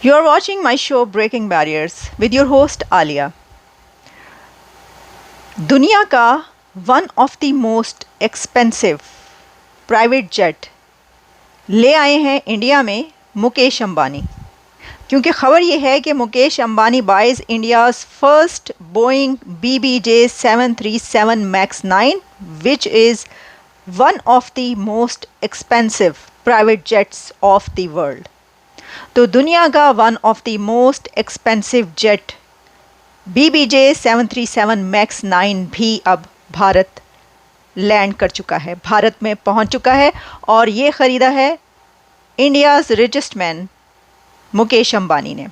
You are watching my show Breaking Barriers with your host Alia. दुनिया का one of the most expensive private jet ले आए हैं India में मुकेश अंबानी, क्योंकि ख़बर ये है कि Mukesh Ambani buys India's first Boeing BBJ 737 MAX 9 which is one of the most expensive private jets of the world. तो दुनिया का one of the most expensive jet BBJ 737 MAX 9 भी अब भारत लैंड कर चुका है, भारत में पहुंच चुका है और ये ख़रीदा है India's richest man Mukesh Ambani ने।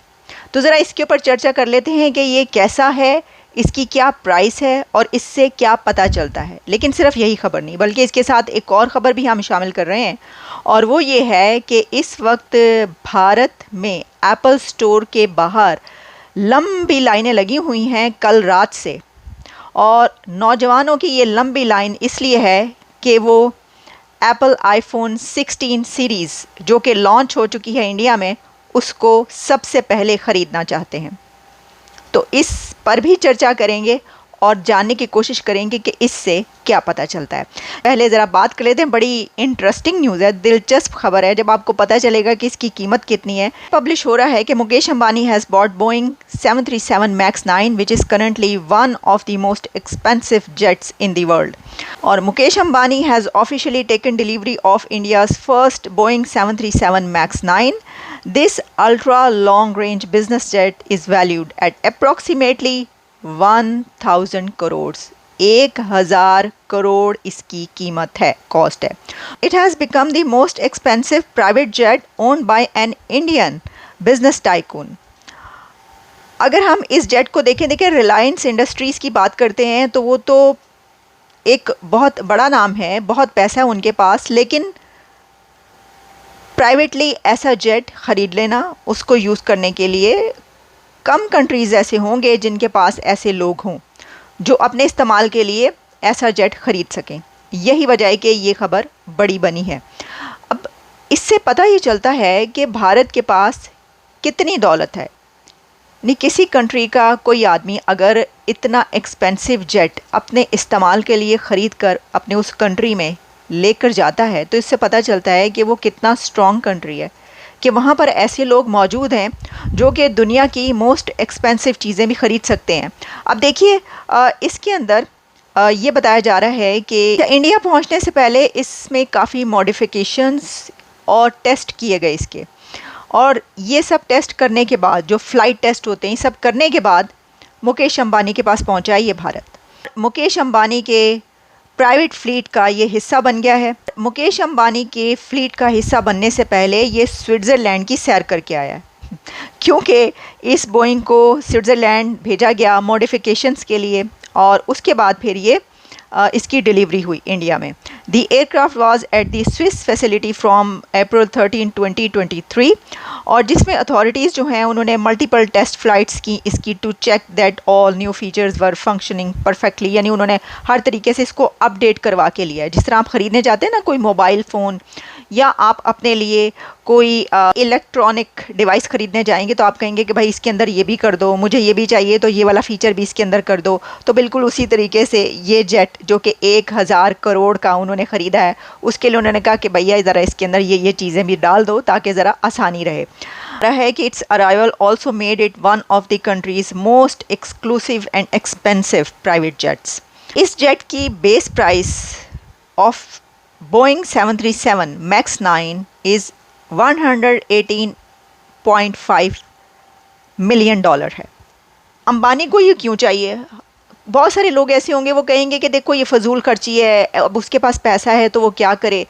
तो ज़रा इसके ऊपर चर्चा कर लेते हैं कि ये कैसा है, इसकी क्या प्राइस है और इससे क्या पता चलता है। लेकिन सिर्फ यही खबर नहीं, बल्कि इसके साथ एक और ख़बर भी हम शामिल कर रहे हैं, और वो ये है कि इस वक्त भारत में एप्पल स्टोर के बाहर लंबी लाइनें लगी हुई हैं कल रात से। और नौजवानों की ये लंबी लाइन इसलिए है कि वो एप्पल iPhone 16 सीरीज़ जो कि लॉन्च हो चुकी है इंडिया में, उसको सबसे पहले ख़रीदना चाहते हैं। तो इस पर भी चर्चा करेंगे और जानने की कोशिश करेंगे कि इससे क्या पता चलता है। पहले ज़रा बात कर लेते हैं, बड़ी इंटरेस्टिंग न्यूज़ है, दिलचस्प खबर है, जब आपको पता चलेगा कि इसकी कीमत कितनी है। पब्लिश हो रहा है कि Mukesh Ambani has bought Boeing 737 MAX 9 which is currently one of the most expensive jets in the world. और Mukesh Ambani has officially taken delivery of India's first Boeing 737 MAX 9। This ultra long range business jet is valued at approximately 1000 crores। 1000 crore इसकी कीमत है, cost है। It has become the most expensive private jet owned by an Indian business tycoon। अगर हम इस jet को देखें Reliance industries की बात करते हैं तो वो तो एक बहुत बड़ा नाम है, बहुत पैसा है उनके पास, लेकिन प्राइवेटली ऐसा जेट ख़रीद लेना, उसको यूज़ करने के लिए कम कंट्रीज़ ऐसे होंगे जिनके पास ऐसे लोग हों जो अपने इस्तेमाल के लिए ऐसा जेट ख़रीद सकें। यही वजह है कि ये ख़बर बड़ी बनी है। अब इससे पता ही चलता है कि भारत के पास कितनी दौलत है। नहीं, किसी कंट्री का कोई आदमी अगर इतना एक्सपेंसिव जेट अपने इस्तेमाल के लिए ख़रीद कर अपने उस कंट्री में लेकर जाता है, तो इससे पता चलता है कि वो कितना स्ट्रॉन्ग कंट्री है, कि वहाँ पर ऐसे लोग मौजूद हैं जो कि दुनिया की मोस्ट एक्सपेंसिव चीज़ें भी ख़रीद सकते हैं। अब देखिए, इसके अंदर ये बताया जा रहा है कि इंडिया पहुँचने से पहले इसमें काफ़ी मॉडिफिकेशंस और टेस्ट किए गए इसके, और ये सब टेस्ट करने के बाद, जो फ़्लाइट टेस्ट होते हैं, सब करने के बाद मुकेश अंबानी के पास पहुँचा है ये भारत। मुकेश अंबानी के प्राइवेट फ़्लीट का ये हिस्सा बन गया है। मुकेश अंबानी के फ़्लीट का हिस्सा बनने से पहले ये स्विट्ज़रलैंड की सैर करके आया है, क्योंकि इस बोइंग को स्विट्ज़रलैंड भेजा गया मॉडिफिकेशंस के लिए, और उसके बाद फिर ये इसकी डिलीवरी हुई इंडिया में। The aircraft was at the Swiss facility from April 13, 2023, और जिसमें अथॉरिटीज़ जो हैं उन्होंने मल्टीपल टेस्ट फ़्लाइट्स की इसकी to check that all new features were functioning perfectly. यानी उन्होंने हर तरीके से इसको अपडेट करवा के लिया है। जिस तरह आप ख़रीदने जाते हैं ना कोई मोबाइल फ़ोन, या आप अपने लिए कोई इलेक्ट्रॉनिक डिवाइस ख़रीदने जाएंगे तो आप कहेंगे कि भाई इसके अंदर ये भी कर दो, मुझे ये भी चाहिए तो ये वाला फ़ीचर भी इसके अंदर कर दो। तो बिल्कुल उसी तरीके से ये जेट जो कि 1000 करोड़ का उन्होंने ख़रीदा है, उसके लिए उन्होंने कहा कि भैया ज़रा इसके अंदर ये चीज़ें भी डाल दो ताकि ज़रा आसानी रहे। है कि it's arrival also made it one of the countries most exclusive and expensive private jets. इस जेट की base price of Boeing 737 MAX 9 is $118.5 million है। अंबानी को ये क्यों चाहिए? बहुत सारे लोग ऐसे होंगे वो कहेंगे कि देखो ये फ़जूल खर्ची है, अब उसके पास पैसा है तो वो क्या करे,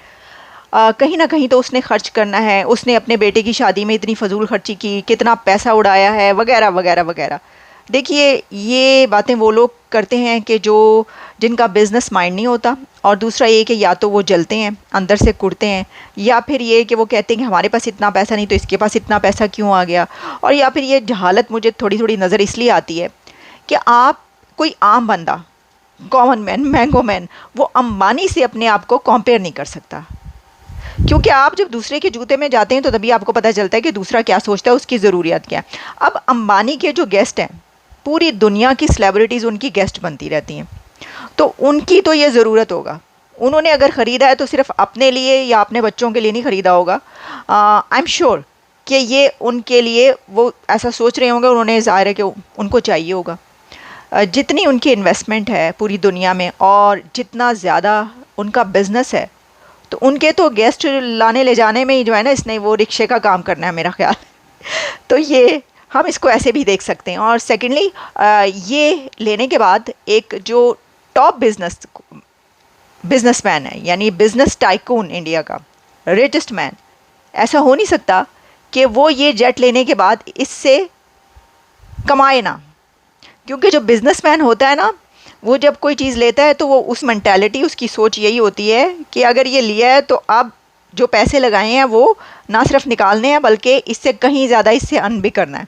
कहीं ना कहीं तो उसने खर्च करना है, उसने अपने बेटे की शादी में इतनी फ़जूल खर्ची की, कितना पैसा उड़ाया है, वगैरह वगैरह वगैरह। देखिए, ये बातें वो लोग करते हैं कि जिनका बिज़नेस माइंड नहीं होता, और दूसरा ये कि या तो वो जलते हैं, अंदर से कुड़ते हैं, या फिर ये कि वो कहते हैं कि हमारे पास इतना पैसा नहीं तो इसके पास इतना पैसा क्यों आ गया। और या फिर ये जहालत मुझे थोड़ी थोड़ी नज़र इसलिए आती है कि आप कोई आम बंदा, कॉमन मैन, मैंगो मैन, वो अंबानी से अपने आप को कंपेयर नहीं कर सकता। क्योंकि आप जब दूसरे के जूते में जाते हैं तो तभी आपको पता चलता है कि दूसरा क्या सोचता है, उसकी ज़रूरियात क्या है। अब अंबानी के जो गेस्ट हैं, पूरी दुनिया की सेलिब्रिटीज़ उनकी गेस्ट बनती रहती हैं, तो उनकी तो ये ज़रूरत होगा। उन्होंने अगर ख़रीदा है तो सिर्फ अपने लिए या अपने बच्चों के लिए नहीं ख़रीदा होगा। आई एम श्योर कि ये उनके लिए वो ऐसा सोच रहे होंगे, उन्होंने ज़ाहिर है कि उनको चाहिए होगा। जितनी उनकी इन्वेस्टमेंट है पूरी दुनिया में और जितना ज़्यादा उनका बिज़नेस है, तो उनके तो गेस्ट लाने ले जाने में ही जो है ना, इसने वो रिक्शे का काम करना है मेरा ख्याल। तो ये हम इसको ऐसे भी देख सकते हैं। और सेकेंडली, ये लेने के बाद एक जो टॉप बिजनेसमैन है, यानी बिजनेस टाइकून इंडिया का रिचेस्ट मैन, ऐसा हो नहीं सकता कि वो ये जेट लेने के बाद इससे कमाए ना। क्योंकि जो बिजनेसमैन होता है ना, वो जब कोई चीज़ लेता है तो वो उस मेंटालिटी, उसकी सोच यही होती है कि अगर ये लिया है तो अब जो पैसे लगाए हैं वो ना सिर्फ निकालने हैं बल्कि इससे कहीं ज़्यादा इससे अर्न भी करना है।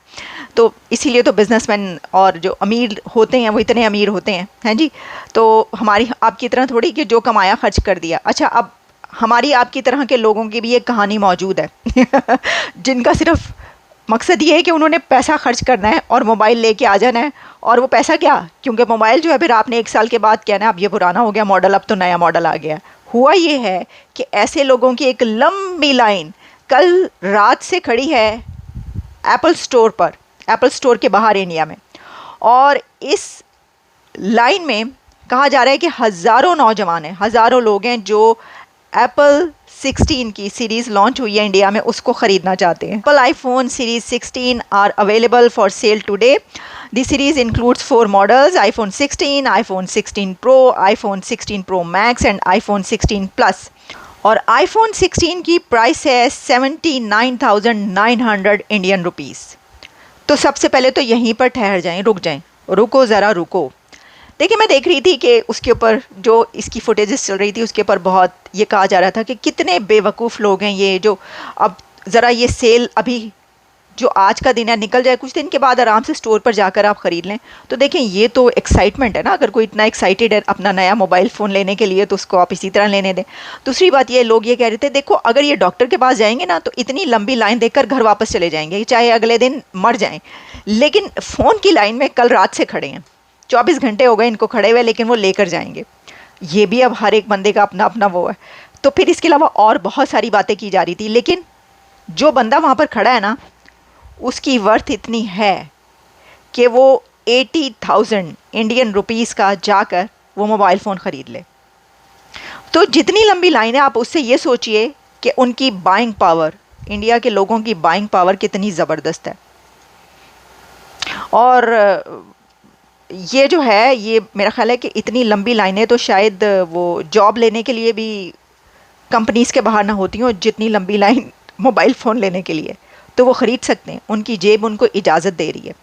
तो इसीलिए तो बिजनेसमैन और जो अमीर होते हैं वो इतने अमीर होते हैं जी। तो हमारी आपकी तरह थोड़ी कि जो कमाया खर्च कर दिया। अच्छा, अब हमारी आपकी तरह के लोगों की भी एक कहानी मौजूद है जिनका सिर्फ मकसद ये है कि उन्होंने पैसा खर्च करना है और मोबाइल लेके आ जाना है। और वो पैसा क्या, क्योंकि मोबाइल जो है फिर आपने 1 साल के बाद कहना है अब ये पुराना हो गया मॉडल, अब तो नया मॉडल आ गया। हुआ ये है कि ऐसे लोगों की एक लंबी लाइन कल रात से खड़ी है एप्पल स्टोर पर, एप्पल स्टोर के बाहर इंडिया में। और इस लाइन में कहा जा रहा है कि हज़ारों नौजवान हैं, हज़ारों लोग हैं जो एप्पल 16 की सीरीज़ लॉन्च हुई है इंडिया में, उसको ख़रीदना चाहते हैं। Apple iPhone series 16 are available for sale today. The series includes 4 models: iPhone 16, iPhone 16 pro, iPhone 16 pro max and iPhone 16 plus. और आईफोन 16 की प्राइस है 79,900 इंडियन रुपीज़। तो सबसे पहले तो यहीं पर ठहर जाएं, रुक जाएं, रुको ज़रा रुको। देखिए, मैं देख रही थी कि उसके ऊपर जो इसकी फुटेजेस चल रही थी उसके ऊपर बहुत ये कहा जा रहा था कि कितने बेवकूफ़ लोग हैं ये, जो अब ज़रा ये सेल अभी जो आज का दिन है निकल जाए, कुछ दिन के बाद आराम से स्टोर पर जाकर आप ख़रीद लें। तो देखें, ये तो एक्साइटमेंट है ना। अगर कोई इतना एक्साइटेड है अपना नया मोबाइल फ़ोन लेने के लिए तो उसको आप इसी तरह लेने दें। दूसरी बात ये, लोग ये कह रहे थे देखो अगर ये डॉक्टर के पास जाएंगे ना तो इतनी लंबी लाइन देखकर घर वापस चले जाएंगे, चाहे अगले दिन मर जाएँ। लेकिन फ़ोन की लाइन में कल रात से खड़े हैं, 24 घंटे हो गए इनको खड़े हुए, लेकिन वो लेकर जाएंगे। ये भी अब हर एक बंदे का अपना अपना वो है। तो फिर इसके अलावा और बहुत सारी बातें की जा रही थी, लेकिन जो बंदा वहाँ पर खड़ा है ना, उसकी वर्थ इतनी है कि वो 80,000 इंडियन रुपीज़ का जाकर वो मोबाइल फ़ोन ख़रीद ले। तो जितनी लंबी लाइन है आप उससे ये सोचिए कि उनकी बाइंग पावर, इंडिया के लोगों की बाइंग पावर कितनी ज़बरदस्त है। और ये जो है, ये मेरा ख्याल है कि इतनी लंबी लाइनें तो शायद वो जॉब लेने के लिए भी कंपनीज़ के बाहर ना होती हों जितनी लंबी लाइन मोबाइल फ़ोन लेने के लिए। तो वो ख़रीद सकते हैं, उनकी जेब उनको इजाज़त दे रही है।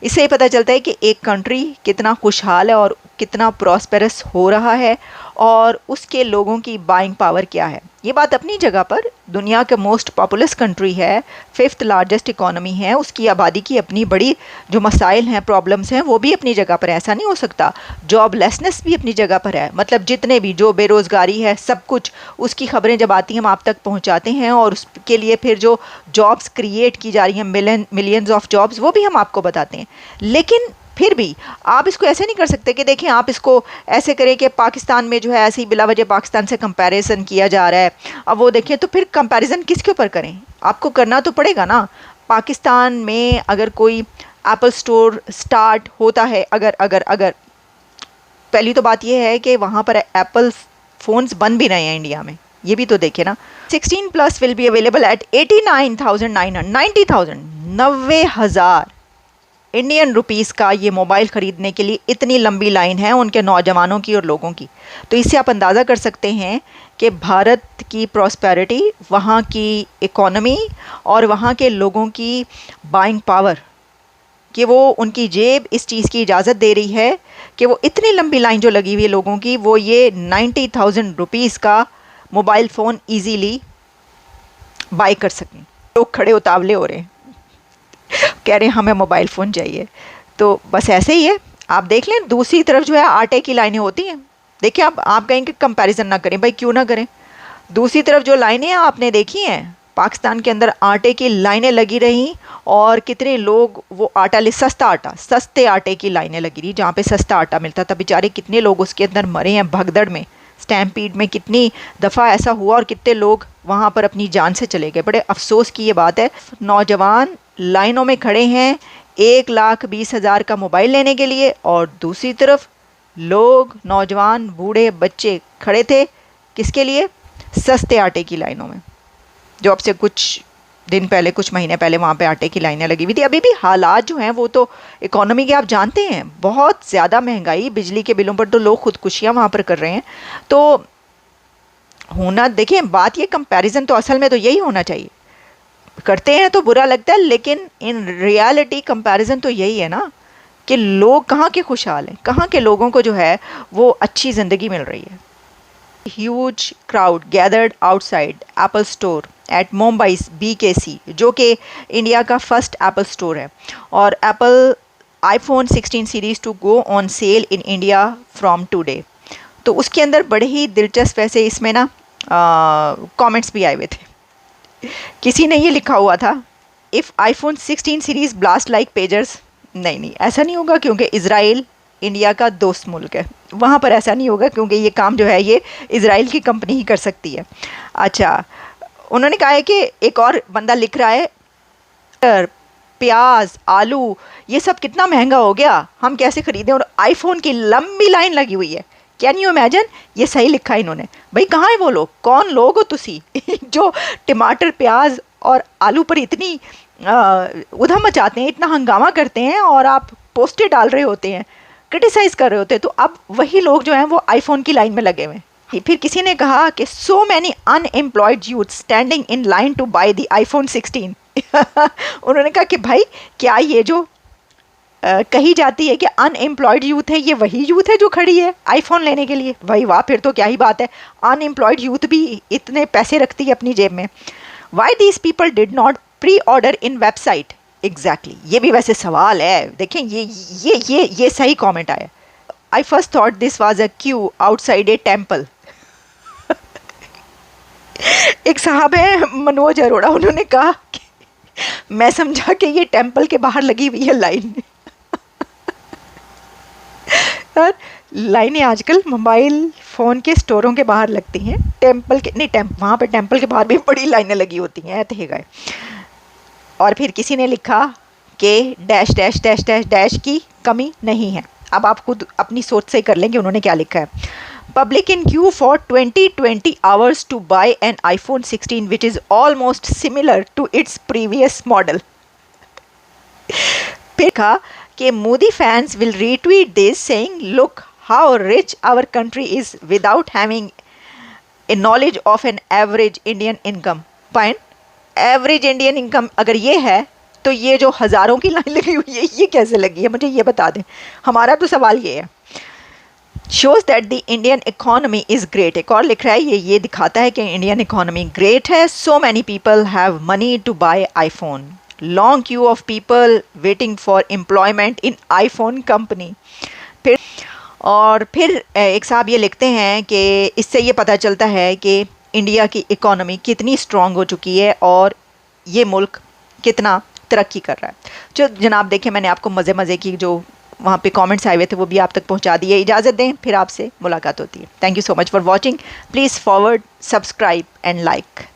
इससे ही पता चलता है कि एक कंट्री कितना खुशहाल है और कितना प्रॉस्पेरस हो रहा है और उसके लोगों की बाइंग पावर क्या है। ये बात अपनी जगह पर, दुनिया के मोस्ट पॉपुलस कंट्री है, 5th लार्जेस्ट इकॉनमी है, उसकी आबादी की अपनी बड़ी जो मसाइल हैं, प्रॉब्लम्स हैं, वो भी अपनी जगह पर। ऐसा नहीं हो सकता। जॉबलेसनेस भी अपनी जगह पर है, मतलब जितने भी जो बेरोज़गारी है सब कुछ, उसकी ख़बरें जब आती हैं हम आप तक पहुँचाते हैं और उसके लिए फिर जो जॉब्स क्रिएट की जा रही हैं, मिलियंस ऑफ जॉब्स, वो भी हम आपको बताते हैं। लेकिन फिर भी आप इसको ऐसे नहीं कर सकते कि देखें आप इसको ऐसे करें कि पाकिस्तान में जो है ऐसे ही बिला वजह पाकिस्तान से कंपैरिजन किया जा रहा है। अब वो देखें तो फिर कंपैरिजन किसके ऊपर करें, आपको करना तो पड़ेगा ना। पाकिस्तान में अगर कोई एप्पल स्टोर स्टार्ट होता है, अगर पहली तो बात ये है कि वहाँ पर एप्पल फ़ोन्स बन भी रहे हैं इंडिया में, ये भी तो देखें ना। 16 plus will be available at 89,900, 90,000, 90,000 Indian rupees का ये मोबाइल ख़रीदने के लिए इतनी लंबी लाइन है उनके नौजवानों की और लोगों की। तो इससे आप अंदाज़ा कर सकते हैं कि भारत की प्रॉस्पेरिटी, वहाँ की इकोनॉमी और वहाँ के लोगों की बाइंग पावर, कि वो उनकी जेब इस चीज़ की इजाज़त दे रही है कि वो इतनी लंबी लाइन जो लगी हुई है लोगों की, वो ये 90,000 रुपीज़ का मोबाइल फ़ोन ईज़ीली बाई कर सकें। लोग खड़े उतावले हो रहे हैं, कह रहे हैं हमें मोबाइल फ़ोन चाहिए। तो बस ऐसे ही है। आप देख लें दूसरी तरफ जो है आटे की लाइनें होती हैं। देखिए आप कहेंगे कंपैरिजन ना करें, भाई क्यों ना करें। दूसरी तरफ जो लाइनें आपने देखी हैं, पाकिस्तान के अंदर आटे की लाइनें लगी रही और कितने लोग वो आटा सस्ता आटा, सस्ते आटे की लाइनें लगी रही, जहाँ पे सस्ता आटा मिलता था। बेचारे कितने लोग उसके अंदर मरे हैं भगदड़ में, स्टैम्पीड में कितनी दफ़ा ऐसा हुआ और कितने लोग वहाँ पर अपनी जान से चले गए। बड़े अफसोस की ये बात है। नौजवान लाइनों में खड़े हैं 1,20,000 का मोबाइल लेने के लिए, और दूसरी तरफ लोग, नौजवान, बूढ़े, बच्चे खड़े थे किसके लिए? सस्ते आटे की लाइनों में। जो अब से कुछ दिन पहले, कुछ महीने पहले वहाँ पे आटे की लाइनें लगी हुई थी। अभी भी हालात जो हैं वो तो इकोनॉमी के आप जानते हैं, बहुत ज़्यादा महंगाई, बिजली के बिलों पर तो लोग खुदकुशियाँ वहाँ पर कर रहे हैं। तो होना, देखिए बात ये, कंपैरिजन तो असल में तो यही होना चाहिए। करते हैं तो बुरा लगता है, लेकिन इन रियलिटी कंपैरिजन तो यही है ना कि लोग कहाँ के खुशहाल हैं, कहाँ के लोगों को जो है वो अच्छी ज़िंदगी मिल रही है। Huge crowd gathered outside Apple store at Mumbai BKC, जो कि इंडिया का फर्स्ट एप्पल स्टोर है, और Apple iPhone 16 series to go on sale in India from today. तो उसके अंदर बड़े ही दिलचस्प ऐसे इसमें ना कमेंट्स भी आए हुए थे। किसी ने ये लिखा हुआ था, if iPhone 16 series blast like pagers. नहीं, ऐसा नहीं होगा, क्योंकि इज़राइल इंडिया का दोस्त मुल्क है, वहाँ पर ऐसा नहीं होगा, क्योंकि ये काम जो है ये इज़राइल की कंपनी ही कर सकती है। अच्छा, उन्होंने कहा है कि एक और बंदा लिख रहा है, प्याज, आलू, ये सब कितना महंगा हो गया, हम कैसे ख़रीदें, और आईफोन की लंबी लाइन लगी हुई है। Can you imagine? ये सही लिखा है इन्होंने। भाई कहाँ है वो लोग, कौन लोग हो तुसी जो टमाटर, प्याज और आलू पर इतनी उधम मचाते हैं, इतना हंगामा करते हैं, और आप पोस्टर डाल रहे होते हैं, क्रिटिसाइज कर रहे होते हैं। तो अब वही लोग जो हैं वो आईफोन की लाइन में लगे हुए हैं। फिर किसी ने कहा कि so many unemployed youth standing in line to buy the iPhone 16। उन्होंने कहा कि भाई क्या ये जो कही जाती है कि अनएम्प्लॉयड यूथ है, ये वही यूथ है जो खड़ी है आईफोन लेने के लिए? भाई वाह, फिर तो क्या ही बात है, अनएम्प्लॉयड यूथ भी इतने पैसे रखती है अपनी जेब में। Why these people did not pre order in website? Exactly, ये भी वैसे सवाल है। देखें, ये सही कमेंट आया। I first thought this was a queue outside a temple. एक साहब है मनोज अरोड़ा, उन्होंने कहा कि मैं समझा कि ये टेम्पल के बाहर लगी हुई है लाइन। यार, लाइनें आजकल मोबाइल फ़ोन के स्टोरों के बाहर लगती हैं, टेम्पल के नहीं, वहाँ पर टेम्पल के बाहर भी बड़ी लाइनें लगी होती हैं, ऐसे ही गए। और फिर किसी ने लिखा कि dash dash dash dash dash की कमी नहीं है। अब आप खुद अपनी सोच से कर लेंगे उन्होंने क्या लिखा है। Public in queue for 20 hours to buy an iPhone 16 which is almost similar to its previous model. फिर कहा कि Modi fans will retweet this saying look how rich our country is without having a knowledge of an average Indian income. Point, average Indian income अगर ये है तो ये जो हज़ारों की लाइन लगी हुई है ये कैसे लगी है, मुझे ये बता दें। हमारा तो सवाल ये है। Shows that the Indian economy is great. एक और लिख रहा है, ये दिखाता है कि इंडियन इकोनॉमी ग्रेट है। So many people have money to buy iPhone, long queue of people waiting for employment in iPhone company. फिर एक साहब ये लिखते हैं कि इससे ये पता चलता है कि इंडिया की इकोनॉमी कितनी स्ट्रॉन्ग हो चुकी है और ये मुल्क कितना तरक्की कर रहा है। जो जनाब देखें, मैंने आपको मज़े की जो वहाँ पे कमेंट्स आए हुए थे वो भी आप तक पहुँचा दिए। इजाज़त दें, फिर आपसे मुलाकात होती है। Thank you so much for watching. Please forward, subscribe and like.